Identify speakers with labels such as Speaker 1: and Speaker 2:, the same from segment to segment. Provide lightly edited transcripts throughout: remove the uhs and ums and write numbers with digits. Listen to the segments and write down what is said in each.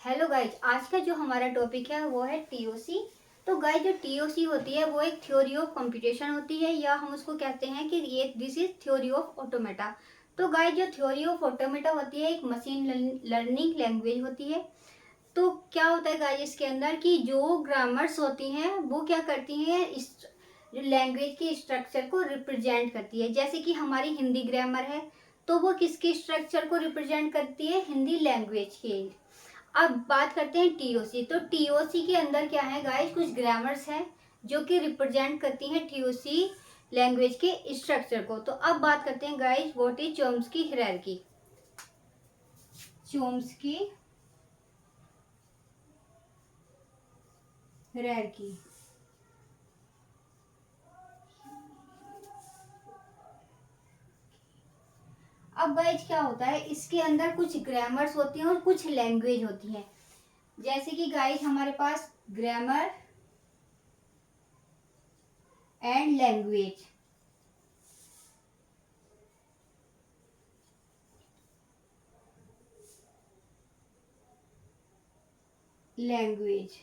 Speaker 1: Hello guys, आज का जो हमारा टॉपिक है वो है टीओसी। तो गाइज जो टीओसी होती है वो एक थ्योरी ऑफ कंप्यूटेशन होती है, या हम उसको कहते हैं कि ये this is theory of automata. तो गाइज जो थ्योरी ऑफ ऑटोमेटा होती है एक मशीन लर्निंग लैंग्वेज होती है। तो क्या होता है गाइज इसके अंदर कि जो ग्रामर्स होती हैं वो क्या करती हैं, इस जो लैंग्वेज के स्ट्रक्चर को रिप्रेजेंट करती है। जैसे कि हमारी हिंदी ग्रामर है, तो वो किसके स्ट्रक्चर को रिप्रेजेंट करती है, हिंदी लैंग्वेज के। अब बात करते हैं टीओसी। तो टीओसी के अंदर क्या है गाइस, कुछ ग्रामर्स हैं जो कि रिप्रेजेंट करती हैं टीओसी लैंग्वेज के स्ट्रक्चर को। तो अब बात करते हैं guys, what is Chomsky hierarchy. Chomsky hierarchy. अब गाइस क्या होता है, इसके अंदर कुछ ग्रामर्स होती हैं और कुछ लैंग्वेज होती हैं। जैसे कि गाइस हमारे पास ग्रामर एंड लैंग्वेज। लैंग्वेज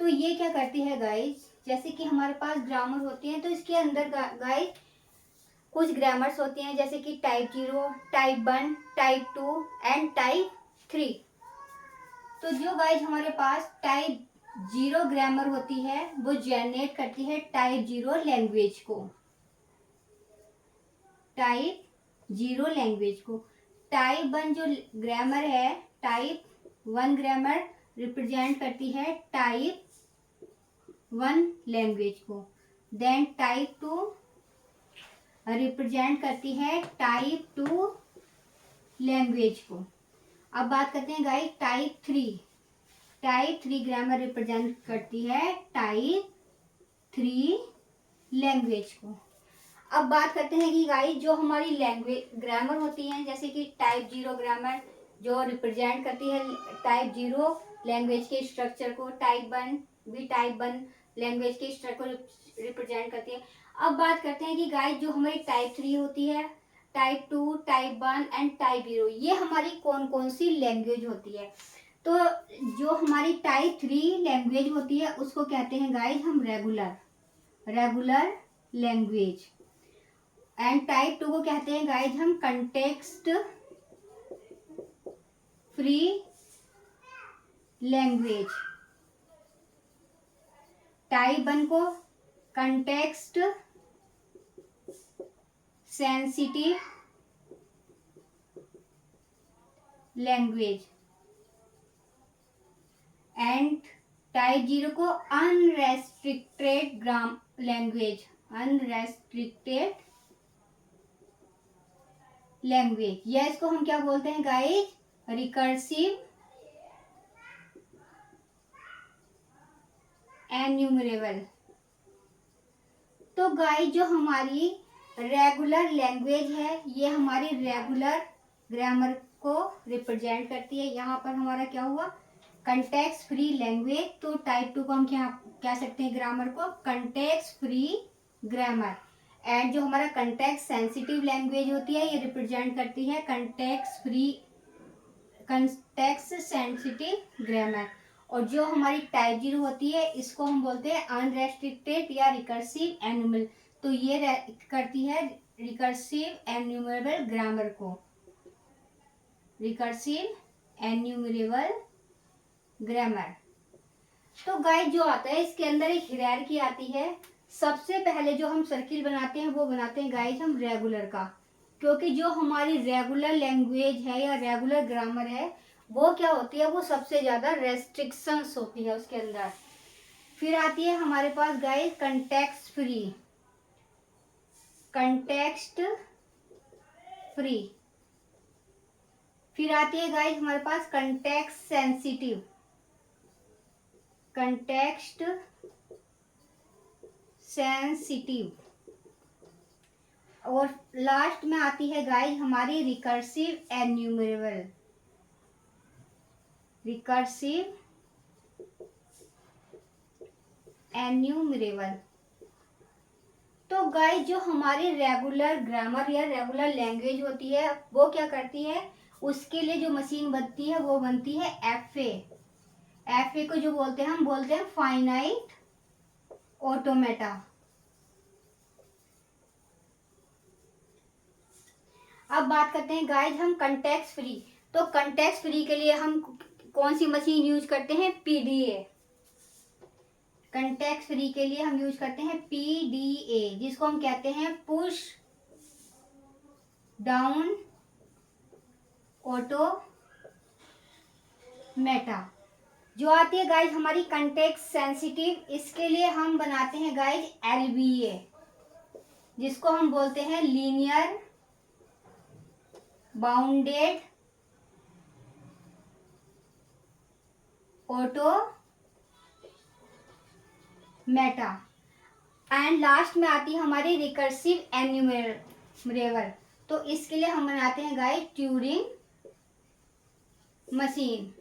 Speaker 1: तो ये क्या करती है गाइस, जैसे कि हमारे पास ग्रामर होती है तो इसके अंदर गाइस कुछ ग्रामर्स होती हैं, जैसे कि type 0, type 1, type 2 and type 3। तो जो गाइस हमारे पास टाइप 0 ग्रामर होती है वो जनरेट करती है टाइप 0 लैंग्वेज को। टाइप 0 लैंग्वेज को। टाइप 1 जो ग्रामर है, टाइप 1 ग्रामर रिप्रेजेंट करती है टाइप 1 लैंग्वेज को। देन टाइप 2 रिप्रेजेंट करती है टाइप 2 लैंग्वेज को। अब बात करते हैं guys type 3। Type 3 grammar represent करती है टाइप 3 लैंग्वेज को। अब बात करते हैं कि गाइस जो हमारी लैंग्वेज ग्रामर होती हैं, जैसे कि टाइप 0 ग्रामर जो रिप्रेजेंट करती है टाइप 0 लैंग्वेज के स्ट्रक्चर को। टाइप 1 भी टाइप 1 लैंग्वेज के स्ट्रक्चर को रिप्रेजेंट करती है। अब बात करते हैं कि गाइस जो हमारी टाइप 3 होती है, टाइप 2, टाइप 1 एंड टाइप 0, ये हमारी कौन कौन सी लैंग्वेज होती है। तो जो हमारी टाइप 3 लैंग्वेज होती है उसको कहते हैं गाइस हम रेगुलर लैंग्वेज। एंड टाइप 2 को कहते हैं गाइस हम कंटेक्स्ट फ्री लैंग्वेज। टाइप 1 को context sensitive language. And type 0 को unrestricted gram language. Unrestricted language, या इसको हम क्या बोलते हैं गाइस, रिकर्सिव एन्यूमरेबल। तो गाइस जो हमारी रेगुलर लैंग्वेज है ये हमारी रेगुलर ग्रामर को रिप्रेजेंट करती है। यहाँ पर हमारा क्या हुआ, कंटेक्स्ट फ्री लैंग्वेज। तो टाइप 2 को हम क्या कह सकते हैं, ग्रामर को कंटेक्स्ट फ्री ग्रामर। एंड जो हमारा कंटेक्स्ट सेंसिटिव लैंग्वेज होती है ये रिप्रेजेंट करती है कंटेक्स्ट सेंसिटिव ग्रामर। और जो हमारी टाइप 0 होती है इसको हम बोलते हैं अनरेस्ट्रिक्टेड या रिकर्सिव एन्यूमरल। तो ये करती है रिकर्सिव एन्यूमरेबल ग्रामर को। Recursive enumerable grammar. तो गाइस जो आता है इसके अंदर एक हायरार्की आती है। सबसे पहले जो हम सर्किल बनाते हैं वो बनाते हैं गाइस हम रेगुलर का, क्योंकि जो हमारी रेगुलर लैंग्वेज है या रेगुलर ग्रामर है वो क्या होती है, वो सबसे ज्यादा रेस्ट्रिक्शंस होती है उसके अंदर। फिर आती है हमारे पास गाइस कंटेक्स्ट फ्री। फिर आती है गाइस हमारे पास कंटेक्स्ट सेंसिटिव। और लास्ट में आती है गाइस हमारी रिकर्सिव एन्यूमरेबल। तो गाइस जो हमारी रेगुलर ग्रामर या रेगुलर लैंग्वेज होती है वो क्या करती है, उसके लिए जो मशीन बनती है वो बनती है FA। FA को जो बोलते हैं, हम बोलते हैं फाइनाइट ऑटोमेटा। अब बात करते हैं गाइज हम कंटेक्स्ट फ्री। तो कंटेक्स्ट फ्री के लिए हम कौन सी मशीन यूज करते हैं? PDA। कंटेक्स्ट फ्री के लिए हम यूज करते हैं PDA, जिसको हम कहते हैं पुश डाउन ऑटोमेटा। जो आती है गाइज हमारी कंटेक्स्ट सेंसिटिव, इसके लिए हम बनाते हैं गाइज LBA, जिसको हम बोलते हैं linear bounded automata. And last में आती है हमारी रिकर्सिव एन्यूमरेबल। तो इसके लिए हम बनाते हैं गाइज ट्यूरिंग मशीन।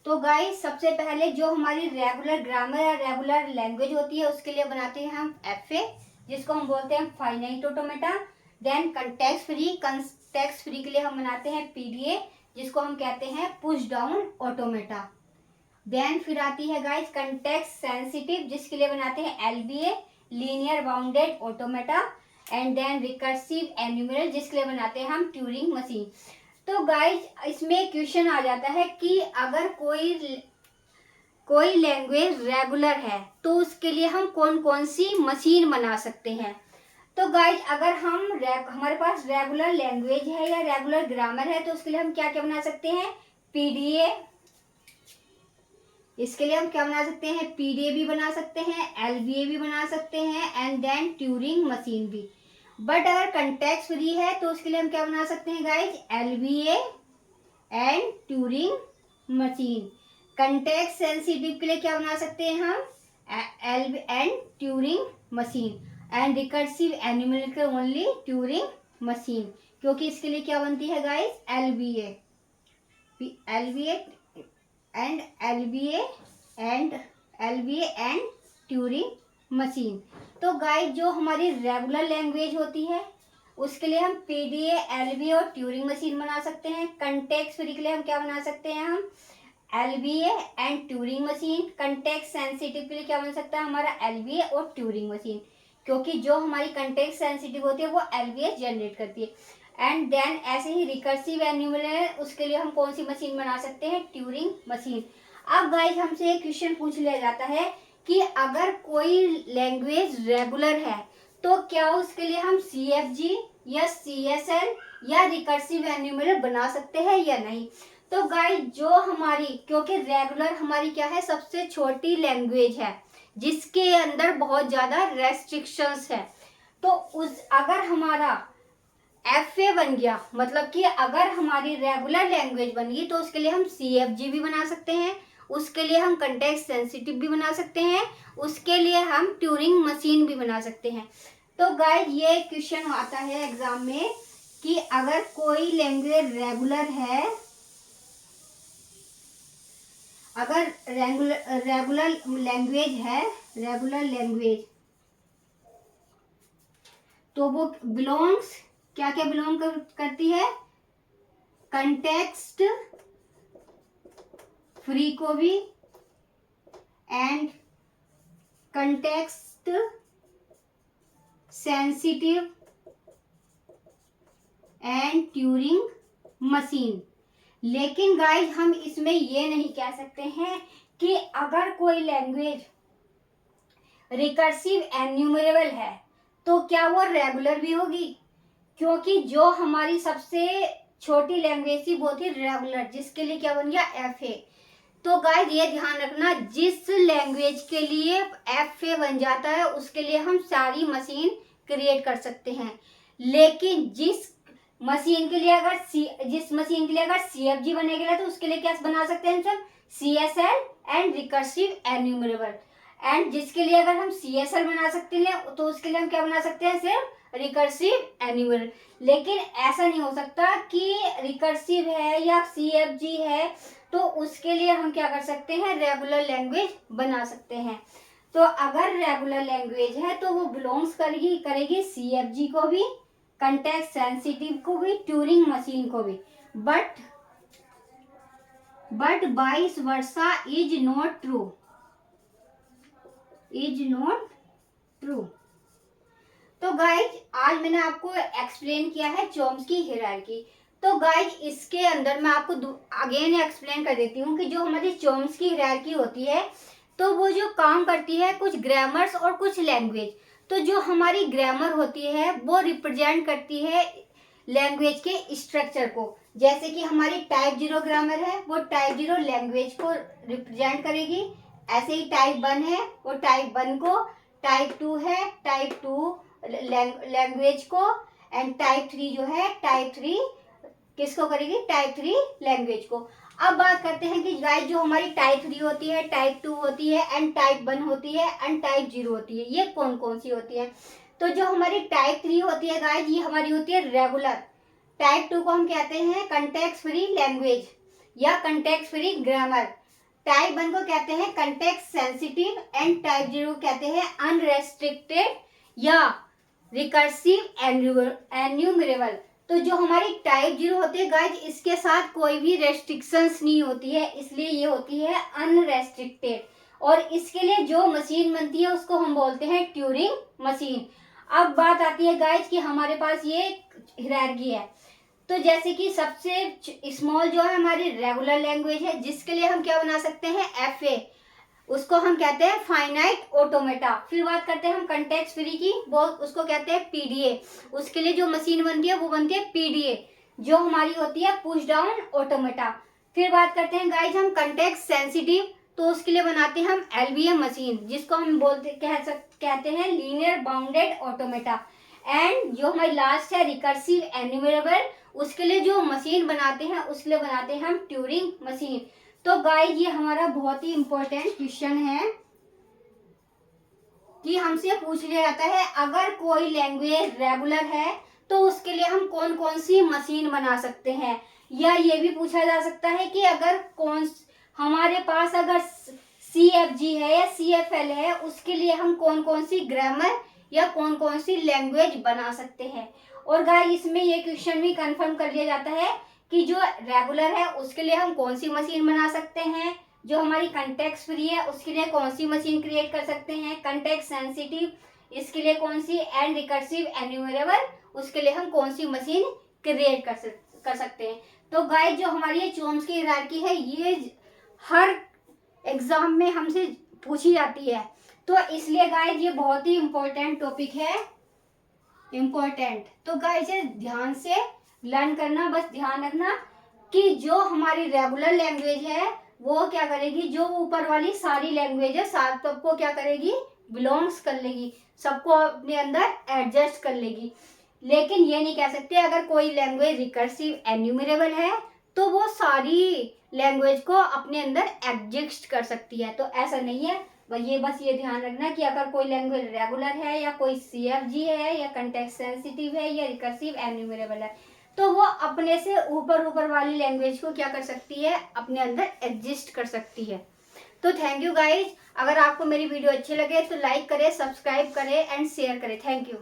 Speaker 1: तो गाइज सबसे पहले जो हमारी रेगुलर ग्रामर या रेगुलर लैंग्वेज होती है उसके लिए बनाते हैं हम FA, जिसको हम बोलते हैं finite automata. Then context free के लिए हम बनाते हैं PDA, जिसको हम कहते हैं पुश डाउन ऑटोमेटा। देन फिर आती है गाइज कंटेक्स्ट सेंसिटिव, जिसके लिए बनाते हैं LBA, linear bounded automata. And then recursive enumerable, जिसके लिए बनाते हैं हम ट्यूरिंग मशीन। तो गाइज इसमें क्वेश्चन आ जाता है कि अगर कोई लैंग्वेज रेगुलर है तो उसके लिए हम कौन कौन सी मशीन बना सकते हैं। तो गाइज अगर हमारे पास रेगुलर लैंग्वेज है या रेगुलर ग्रामर है तो उसके लिए हम क्या क्या बना सकते हैं? PDA। इसके लिए हम क्या बना सकते हैं? PDA भी बना सकते हैं, LBA भी बना सकते हैं, एंड देन ट्यूरिंग मशीन भी। बट अगर कंटेक्स्ट फ्री है तो उसके लिए हम क्या बना सकते हैं guys? LBA and Turing machine. Context sensitive के लिए क्या बना सकते हैं हम? LB and Turing machine. And recursive animal के ओनली ट्यूरिंग मशीन, क्योंकि इसके लिए क्या बनती है guys? LBA and Turing machine. तो गाइज जो हमारी रेगुलर लैंग्वेज होती है उसके लिए हम PDA, LBA और ट्यूरिंग मशीन बना सकते हैं। कंटेक्स्ट फ्री के लिए हम क्या बना सकते हैं? हम LBA and Turing machine. Context sensitive के लिए क्या बन सकता है हमारा? LBA और ट्यूरिंग मशीन, क्योंकि जो हमारी कंटेक्स्ट सेंसिटिव होती है वो LBA जनरेट करती है। एंड देन ऐसे ही रिकर्सिव एन्यूमरल, उसके लिए हम कौन सी मशीन बना सकते हैं? Turing machine. अब गाइज हमसे एक क्वेश्चन पूछ लिया जाता है कि अगर कोई लैंग्वेज रेगुलर है तो क्या उसके लिए हम CFG या CSL या रिकर्सिव एन्यूमरल बना सकते हैं या नहीं। तो गाइज जो हमारी, क्योंकि रेगुलर हमारी क्या है? सबसे छोटी लैंग्वेज है जिसके अंदर बहुत ज्यादा रेस्ट्रिक्शंस है। तो अगर हमारा FA बन गया, मतलब कि अगर हमारी रेगुलर लैंग्वेज बन गई तो उसके लिए हम CFG भी बना सकते हैं, उसके लिए हम कंटेक्स्ट सेंसिटिव भी बना सकते हैं, उसके लिए हम ट्यूरिंग मशीन भी बना सकते हैं। तो गाइज ये क्वेश्चन आता है एग्जाम में कि अगर कोई लैंग्वेज रेगुलर है, अगर रेगुलर लैंग्वेज तो वो बिलोंग्स, क्या क्या बिलोंग करती है? कंटेक्स्ट फ्री को भी and context sensitive and Turing machine. लेकिन गाइज हम इसमें ये नहीं कह सकते हैं कि अगर कोई लैंग्वेज रिकर्सिव एन्यूमरेबल है तो क्या वो रेगुलर भी होगी, क्योंकि जो हमारी सबसे छोटी लैंग्वेज थी वो थी रेगुलर, जिसके लिए क्या बन गया? FA। तो गाइज ये ध्यान रखना, जिस लैंग्वेज के लिए FA बन जाता है उसके लिए हम सारी मशीन क्रिएट कर सकते हैं। लेकिन जिस मशीन के लिए अगर CFG बनेगा तो उसके लिए क्या बना सकते हैं हम? CSL and recursive enumerable. And जिसके लिए अगर हम CSL बना सकते हैं तो उसके लिए हम क्या बना सकते हैं? सिर्फ रिकर्सिव एन्यूमरेबल। लेकिन ऐसा नहीं हो सकता कि रिकर्सिव है या CFG है तो उसके लिए हम क्या कर सकते हैं? रेगुलर लैंग्वेज बना सकते हैं। तो अगर रेगुलर लैंग्वेज है तो वो बिलोंग्स करेगी CFG को भी, कंटेक्स्ट सेंसिटिव को भी, ट्यूरिंग मशीन को भी, but vice versa is not true, is not true. तो गाइज आज मैंने आपको एक्सप्लेन किया है चॉम्स्की हायरार्की। तो गाइज इसके अंदर मैं आपको अगेन एक्सप्लेन कर देती हूँ कि जो हमारी चॉम्स्की हायरार्की होती है तो वो जो काम करती है कुछ ग्रामर्स और कुछ लैंग्वेज। तो जो हमारी ग्रामर होती है वो रिप्रेजेंट करती है लैंग्वेज के स्ट्रक्चर को। जैसे कि हमारी टाइप 0 ग्रामर है वो टाइप 0 लैंग्वेज को रिप्रेजेंट करेगी। ऐसे ही टाइप 1 है वो टाइप 1 को, टाइप 2 है टाइप 2 लैंग्वेज को, एंड टाइप 3 जो है टाइप 3 किसको करेगी, टाइप 3 लैंग्वेज को। अब बात करते हैं कि गाइस जो हमारी टाइप 3 होती है, टाइप 2 होती है, एंड टाइप 1 होती है, एंड टाइप 0 होती है, ये कौन कौन सी होती है। तो जो हमारी टाइप 3 होती है गाइस ये हमारी होती है रेगुलर। टाइप 2 को हम कहते हैं कंटेक्स्ट फ्री लैंग्वेज या कंटेक्स्ट फ्री ग्रामर। टाइप 1 को कहते हैं कंटेक्स्ट सेंसिटिव, एंड टाइप 0 कहते हैं अनरेस्ट्रिक्टेड या रिकर्सिव एन्यूमरेबल। तो जो हमारी टाइप 0 होती है गाइज इसके साथ कोई भी रेस्ट्रिक्शंस नहीं होती है, इसलिए ये होती है अनरेस्ट्रिक्टेड। और इसके लिए जो मशीन बनती है उसको हम बोलते हैं ट्यूरिंग मशीन। अब बात आती है गाइज कि हमारे पास ये हायरार्की है। तो जैसे कि सबसे स्मॉल जो है हमारी रेगुलर लैंग्वेज है जिसके लिए हम क्या बना सकते हैं, FA, उसको हम कहते हैं फाइनाइट ऑटोमेटा। फिर बात करते हैं हम कंटेक्स्ट फ्री की, वो उसको कहते हैं PDA। उसके लिए जो मशीन बनती है वो बनती है PDA जो हमारी होती है पुश डाउन ऑटोमेटा। फिर बात करते हैं गाइज हम कंटेक्स्ट सेंसिटिव, तो उसके लिए बनाते हैं हम LBM मशीन जिसको हम कहते हैं लीनियर बाउंडेड ऑटोमेटा। एंड जो हमारी लास्ट है रिकर्सिव एन्यूमरेबल, उसके लिए जो मशीन बनाते हैं उसके लिए बनाते हैं हम ट्यूरिंग मशीन। तो गाइज ये हमारा बहुत ही इंपॉर्टेंट क्वेश्चन है कि हमसे पूछ लिया जाता है अगर कोई लैंग्वेज रेगुलर है तो उसके लिए हम कौन कौन सी मशीन बना सकते हैं। या ये भी पूछा जा सकता है कि अगर हमारे पास अगर CFG है या CFL है उसके लिए हम कौन कौन सी ग्रामर या कौन कौन सी लैंग्वेज बना सकते हैं। और गाइस इसमें ये क्वेश्चन भी कंफर्म कर लिया जाता है कि जो रेगुलर है उसके लिए हम कौन सी मशीन बना सकते हैं, जो हमारी कंटेक्स्ट फ्री है उसके लिए कौन सी मशीन क्रिएट कर सकते हैं, कंटेक्स्ट सेंसिटिव इसके लिए कौन सी, एंड रिकर्सिव एन्यूमरेबल उसके लिए हम कौन सी मशीन क्रिएट कर सकते हैं। तो गाइस जो हमारी ये चॉम्स्की हायरार्की है ये हर एग्जाम में हमसे पूछी जाती है। तो इसलिए गाइस ये बहुत ही इम्पोर्टेंट टॉपिक है, इम्पोर्टेंट। तो गाइस ध्यान से लर्न करना, बस ध्यान रखना कि जो हमारी रेगुलर लैंग्वेज है वो क्या करेगी, जो ऊपर वाली सारी लैंग्वेज है सबको क्या करेगी, बिलोंग्स कर लेगी, सबको अपने अंदर एडजस्ट कर लेगी। लेकिन ये नहीं कह सकते अगर कोई लैंग्वेज रिकर्सिव एन्यूमरेबल है तो वो सारी लैंग्वेज को अपने अंदर एडजस्ट कर सकती है, तो ऐसा नहीं है। बस ये ध्यान रखना कि अगर कोई लैंग्वेज रेगुलर है या कोई CFG है या कंटेक्स्ट सेंसिटिव है या रिकर्सिव एन्यूमरेबल है तो वो अपने से ऊपर वाली लैंग्वेज को क्या कर सकती है, अपने अंदर एडजस्ट कर सकती है। तो थैंक यू गाइज। अगर आपको मेरी वीडियो अच्छी लगे तो लाइक करें, सब्सक्राइब करें एंड शेयर करें। Thank you.